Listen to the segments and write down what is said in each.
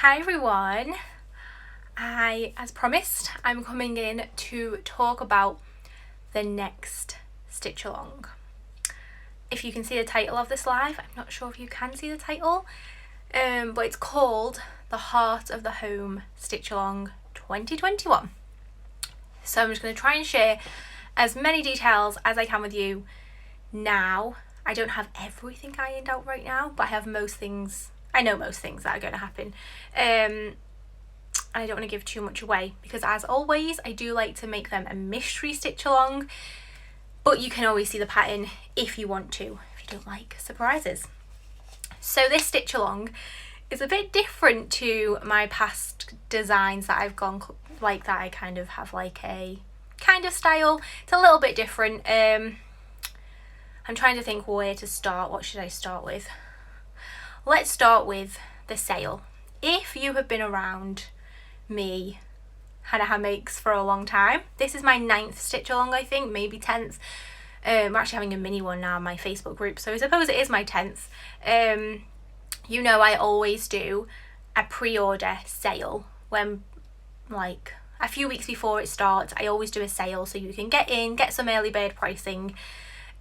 Hi everyone, as promised, I'm coming in to talk about the next stitch along. If you can see the title of this live, I'm not sure if you can see the title, but it's called the Heart of the Home Stitch Along 2021. So I'm just going to try and share as many details as I can with you now. I don't have everything ironed out right now, but I have most things. I know most things that are going to happen. I don't want to give too much away because, as always, I do like to make them a mystery stitch along, but you can always see the pattern if you want to, if you don't like surprises. So this stitch along is a bit different to my past designs that I've gone like that. I kind of have like a kind of style. It's a little bit different. I'm trying to think where to start. What should I start with? Let's start with the sale. If you have been around me Hannah Handmakes for a long time, this is my 9th stitch along, I think, maybe 10th. We're actually having a mini one now in my Facebook group, so I suppose it is my 10th. You know, I always do a pre-order sale when, like, a few weeks before it starts. I always do a sale so you can get in, get some early bird pricing.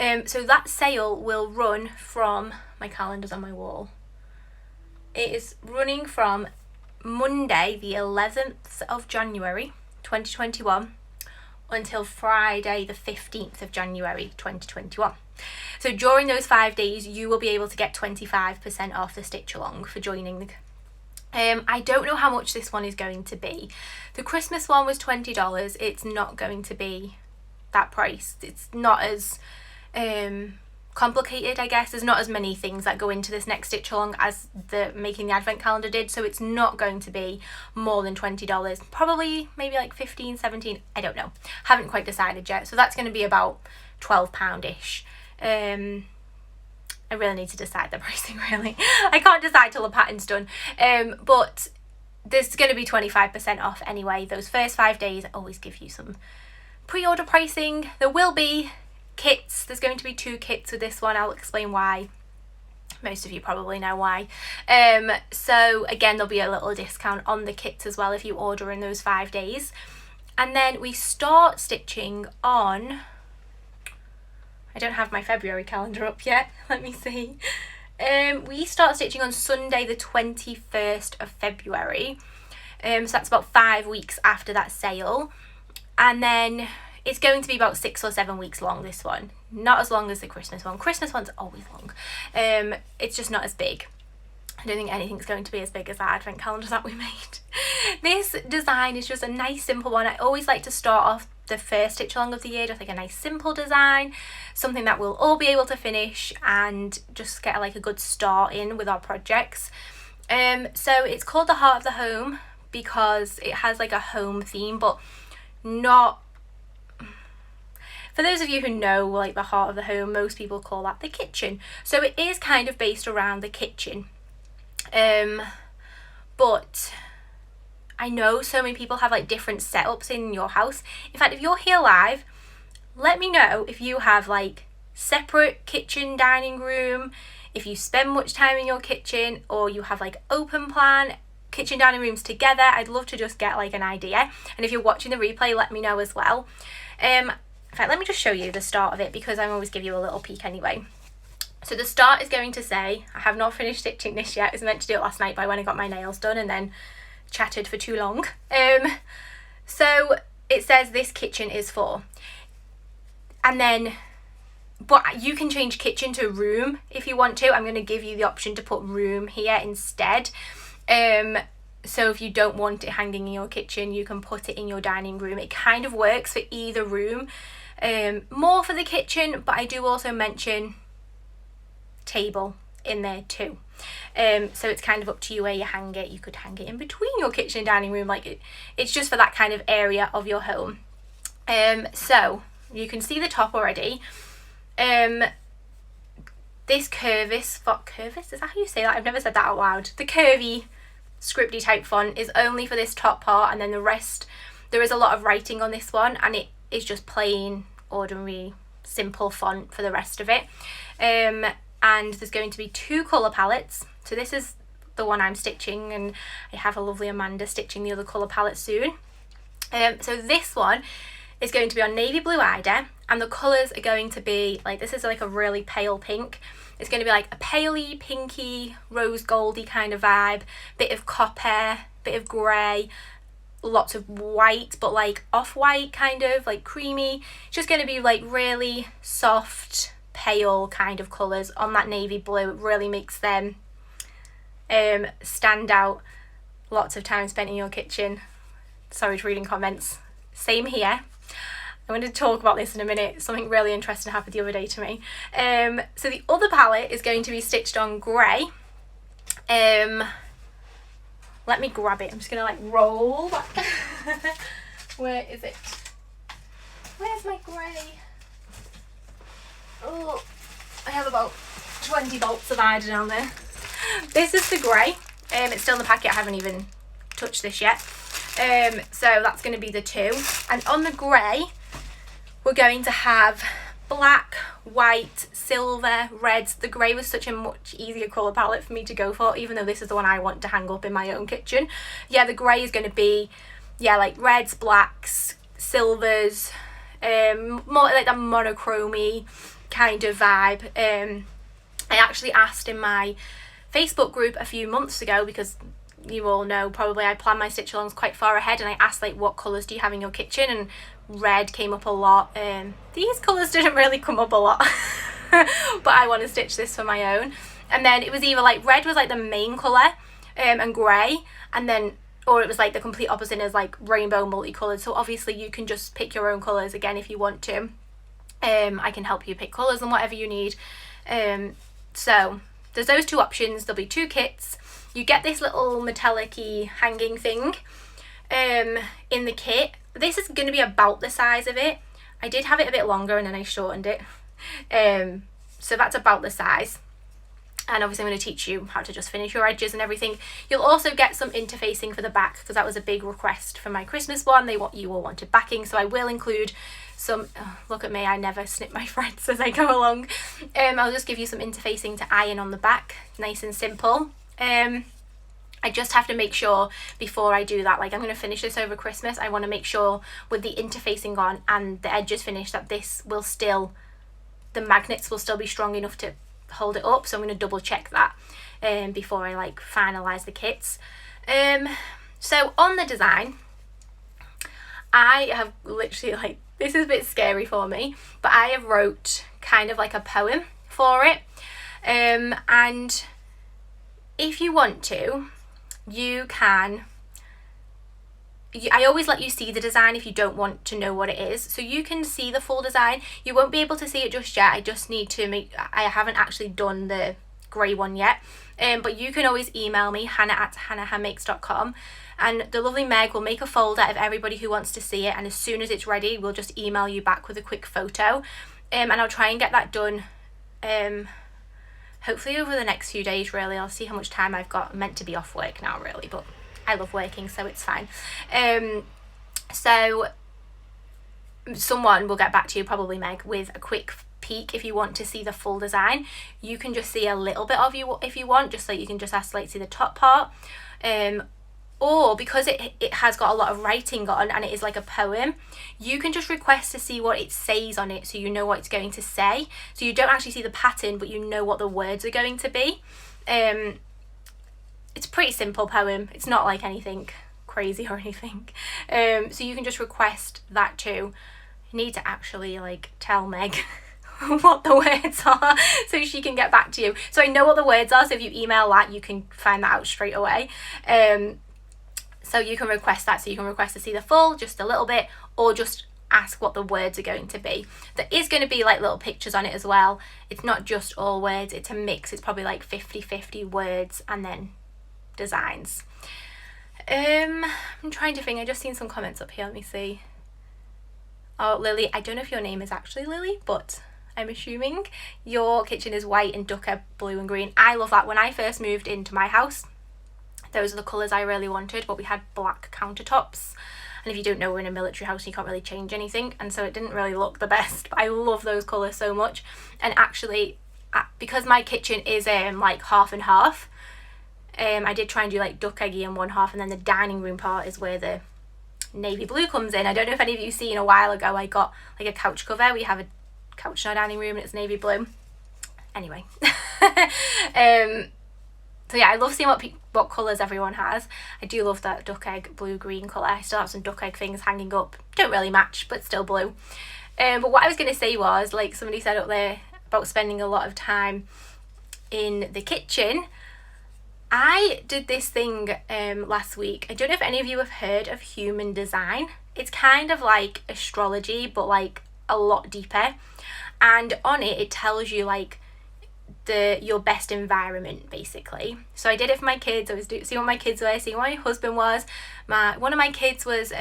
So that sale will run from, my calendar's on my wall, it is running from Monday the 11th of January 2021 until Friday the 15th of January 2021. So during those 5 days you will be able to get 25% off the stitch along for joining. I don't know how much this one is going to be. The Christmas one was $20. It's not going to be that price. It's not as complicated, I guess. There's not as many things that go into this next stitch along as the making the advent calendar did, so it's not going to be more than $20. Probably maybe like 15, 17, I don't know, haven't quite decided yet. So that's going to be about £12-ish. I really need to decide the pricing, really. I can't decide till the pattern's done, but there's going to be 25% off anyway. Those first 5 days I always give you some pre-order pricing. There will be kits. There's going to be 2 kits with this one. I'll explain why. Most of you probably know why. So again, there'll be a little discount on the kits as well if you order in those 5 days. And then we start stitching on, I don't have my February calendar up yet, let me see. We start stitching on Sunday the 21st of February. So that's about 5 weeks after that sale. And then it's going to be about 6 or 7 weeks long, this one. Not as long as the Christmas one. Christmas one's always long. It's just not as big. I don't think anything's going to be as big as that advent calendar that we made. This design is just a nice simple one. I always like to start off the first stitch along of the year with like a nice simple design, something that we'll all be able to finish and just get like a good start in with our projects. So it's called the Heart of the Home because it has like a home theme, but not, for those of you who know, like, the heart of the home, most people call that the kitchen. So it is kind of based around the kitchen. But I know so many people have like different setups in your house. In fact, if you're here live, let me know if you have like separate kitchen, dining room, if you spend much time in your kitchen, or you have like open plan kitchen, dining rooms together. I'd love to just get like an idea. And if you're watching the replay, let me know as well. In fact, let me just show you the start of it because I always give you a little peek anyway. So the start is going to say, I have not finished stitching this yet. I was meant to do it last night by when I got my nails done and then chatted for too long. So it says this kitchen is for, and then, but you can change kitchen to room if you want to. I'm going to give you the option to put room here instead. So if you don't want it hanging in your kitchen, you can put it in your dining room. It kind of works for either room. More for the kitchen, but I do also mention table in there too. So it's kind of up to you where you hang it. You could hang it in between your kitchen and dining room, like it's just for that kind of area of your home. So you can see the top already. This curvis, is that how you say that? I've never said that out loud. The curvy scripty type font is only for this top part, and then the rest, there is a lot of writing on this one, and it is just plain, ordinary, simple font for the rest of it. And there's going to be 2 colour palettes. So this is the one I'm stitching, and I have a lovely Amanda stitching the other colour palette soon. So this one is going to be on navy blue eider, and the colours are going to be like, this is like a really pale pink. It's going to be like a paley, pinky, rose goldy kind of vibe, bit of copper, bit of grey, lots of white, but like off-white kind of, like creamy. It's just going to be like really soft, pale kind of colours on that navy blue. It really makes them stand out. Lots of time spent in your kitchen. Sorry to reading comments. Same here. I'm going to talk about this in a minute. Something really interesting happened the other day to me. So the other palette is going to be stitched on grey. Let me grab it. I'm just going to like roll back. Where is it? Where's my grey? Oh, I have about 20 bolts of eider down there. This is the grey. It's still in the packet. I haven't even touched this yet. So that's going to be the 2. And on the grey, we're going to have black, white, silver, reds. The grey was such a much easier colour palette for me to go for, even though this is the one I want to hang up in my own kitchen. Yeah, the grey is going to be, yeah, like reds, blacks, silvers, more like that monochrome-y kind of vibe. I actually asked in my Facebook group a few months ago, because you all know probably I plan my stitch alongs quite far ahead, and I asked like, what colours do you have in your kitchen, and red came up a lot. These colours didn't really come up a lot, but I want to stitch this for my own. And then it was either like red was like the main colour, and grey, and then, or it was like the complete opposite as like rainbow multicoloured. So obviously you can just pick your own colours again if you want to. I can help you pick colours and whatever you need. So there's those 2 options. There'll be 2 kits. You get this little metallic-y hanging thing in the kit. This is going to be about the size of it. I did have it a bit longer and then I shortened it. So that's about the size. And obviously I'm going to teach you how to just finish your edges and everything. You'll also get some interfacing for the back, because that was a big request for my Christmas one. You all wanted backing, so I will include some, look at me, I never snip my threads as I go along. I'll just give you some interfacing to iron on the back, nice and simple. I just have to make sure before I do that, like I'm going to finish this over Christmas, I want to make sure with the interfacing on and the edges finished that this will still, the magnets will still be strong enough to hold it up. So I'm going to double check that before I like finalise the kits. So on the design, I have literally like, this is a bit scary for me, but I have wrote kind of like a poem for it. And if you want to, you can, I always let you see the design if you don't want to know what it is. So you can see the full design. You won't be able to see it just yet. I just need to I haven't actually done the grey one yet. But you can always email me, hannah@hannahhandmakes.com, and the lovely Meg will make a folder of everybody who wants to see it, and as soon as it's ready, we'll just email you back with a quick photo. And I'll try and get that done hopefully over the next few days, really. I'll see how much time I've got. I'm meant to be off work now, really, but I love working, so it's fine. So someone will get back to you, probably Meg, with a quick peek if you want to see the full design. You can just see a little bit of you if you want, just so you can just like see the top part. Or because it has got a lot of writing on and it is like a poem, you can just request to see what it says on it, so you know what it's going to say. So you don't actually see the pattern, but you know what the words are going to be. It's a pretty simple poem. It's not like anything crazy or anything. So you can just request that too. You need to actually like tell Meg what the words are so she can get back to you. So I know what the words are, so if you email that, you can find that out straight away. So you can request that. So you can request to see the full, just a little bit, or just ask what the words are going to be. There is going to be like little pictures on it as well. It's not just all words, it's a mix. It's probably like 50-50 words and then designs. I'm trying to think. I just seen some comments up here. Let me see. Oh, Lily, I don't know if your name is actually Lily, but I'm assuming your kitchen is white and dukkha blue and green. I love that. When I first moved into my house, those are the colours I really wanted, but we had black countertops. And if you don't know, we're in a military house, you can't really change anything. And so it didn't really look the best, but I love those colours so much. And actually, because my kitchen is like half and half, I did try and do like duck eggy in one half, and then the dining room part is where the navy blue comes in. I don't know if any of you seen a while ago, I got like a couch cover. We have a couch in our dining room and it's navy blue. Anyway. So yeah, I love seeing what colours everyone has. I do love that duck egg blue green colour. I still have some duck egg things hanging up. Don't really match, but still blue. But what I was going to say was, like somebody said up there about spending a lot of time in the kitchen. I did this thing last week. I don't know if any of you have heard of human design. It's kind of like astrology, but like a lot deeper. And on it, it tells you like your best environment, basically. So I did it for my kids. I was seeing what my kids were, seeing what my husband was. One of my kids was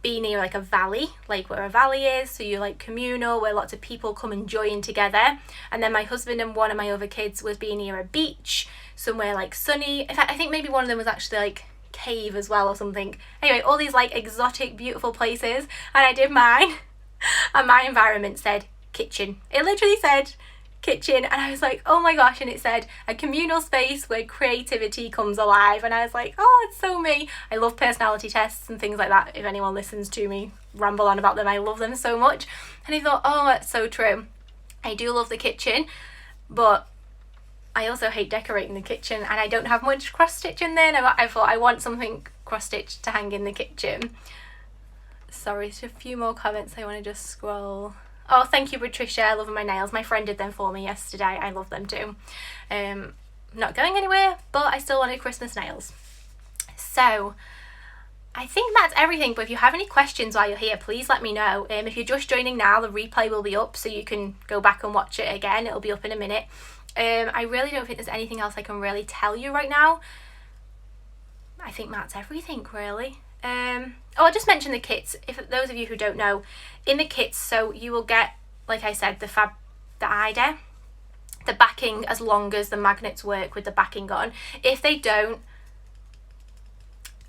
be near like a valley, like where a valley is, so you're like communal, where lots of people come and join together. And then my husband and one of my other kids was being near a beach, somewhere like sunny. In fact, I think maybe one of them was actually like cave as well or something. Anyway, all these like exotic, beautiful places. And I did mine, and my environment said kitchen. It literally said kitchen, and I was like, oh my gosh. And it said a communal space where creativity comes alive, and I was like, oh, it's so me. I love personality tests and things like that. If anyone listens to me ramble on about them, I love them so much. And I thought, oh, that's so true. I do love the kitchen, but I also hate decorating the kitchen, and I don't have much cross stitch in there. And I thought I want something cross stitched to hang in the kitchen. Sorry, just a few more comments. I want to just scroll. Oh, thank you, Patricia. I love my nails. My friend did them for me yesterday. I love them too. Not going anywhere, but I still wanted Christmas nails. So I think that's everything. But if you have any questions while you're here, please let me know. If you're just joining now, the replay will be up, so you can go back and watch it again. It'll be up in a minute. I really don't think there's anything else I can really tell you right now. I think that's everything, really. I'll just mention the kits. If those of you who don't know, in the kits, so you will get, like I said, the IDA, the backing, as long as the magnets work with the backing on. If they don't,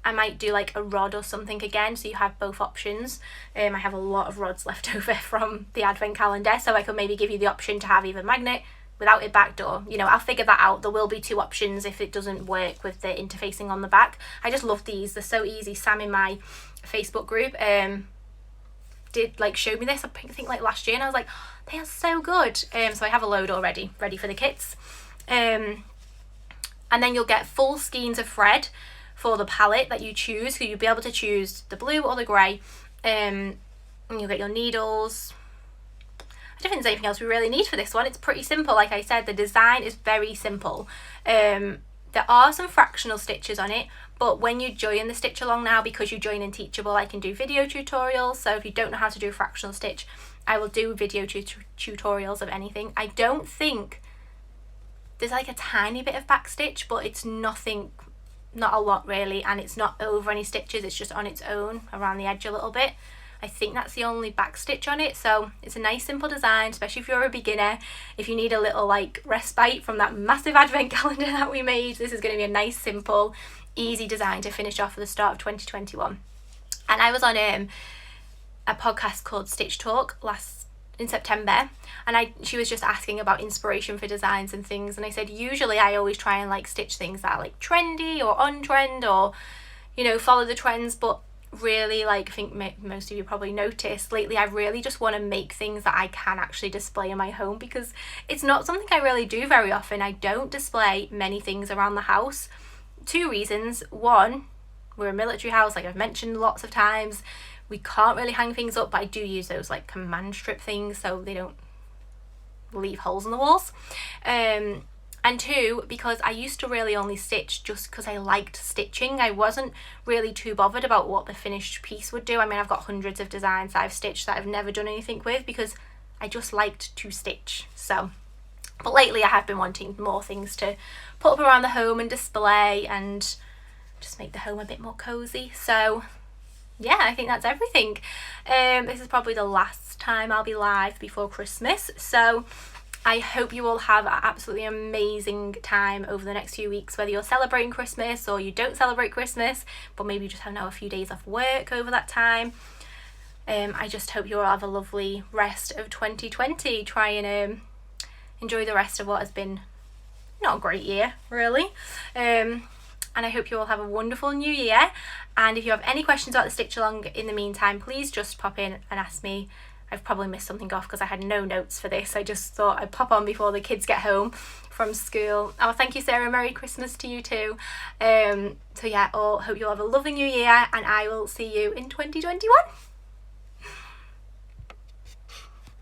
I might do like a rod or something again, so you have both options. I have a lot of rods left over from the advent calendar, so I could maybe give you the option to have either magnet without it back, or I'll figure that out. There will be two options if it doesn't work with the interfacing on the back. I just love these. They're so easy. Sam in my Facebook group did like show me this, I think like last year, and I was like, oh, they are so good. So I have a load already ready for the kits. And then you'll get full skeins of thread for the palette that you choose, so you'll be able to choose the blue or the grey. And you'll get your needles. I don't think there's anything else we really need for this one. It's pretty simple. Like I said, the design is very simple. There are some fractional stitches on it, but when you join the Stitch Along now, because you join in Teachable, I can do video tutorials. So if you don't know how to do a fractional stitch, I will do video tutorials of anything. I don't think there's like a tiny bit of back stitch, but it's nothing, not a lot really, and it's not over any stitches. It's just on its own around the edge a little bit. I think that's the only back stitch on it, so it's a nice simple design, especially if you're a beginner. If you need a little like respite from that massive advent calendar that we made, this is going to be a nice simple easy design to finish off for the start of 2021. And I was on a podcast called Stitch Talk in September, and she was just asking about inspiration for designs and things, and I said usually I always try and like stitch things that are like trendy or on trend, or follow the trends, but really, like I think most of you probably noticed lately, I really just want to make things that I can actually display in my home, because it's not something I really do very often. I don't display many things around the house. Two reasons. One, we're a military house, like I've mentioned lots of times. We can't really hang things up, but I do use those like command strip things so they don't leave holes in the walls. And two, because I used to really only stitch just because I liked stitching. I wasn't really too bothered about what the finished piece would do. I mean, I've got hundreds of designs that I've stitched that I've never done anything with because I just liked to stitch. So, but lately I have been wanting more things to put up around the home and display and just make the home a bit more cozy. So yeah, I think that's everything. This is probably the last time I'll be live before Christmas. So I hope you all have an absolutely amazing time over the next few weeks, whether you're celebrating Christmas or you don't celebrate Christmas, but maybe you just have now a few days off work over that time. I just hope you all have a lovely rest of 2020. Try and enjoy the rest of what has been not a great year, really. And I hope you all have a wonderful new year. And if you have any questions about the stitch along in the meantime, please just pop in and ask me. I've probably missed something off because I had no notes for this. I just thought I'd pop on before the kids get home from school. Oh, thank you, Sarah. Merry Christmas to you too. So yeah, hope you all have a lovely new year, and I will see you in 2021.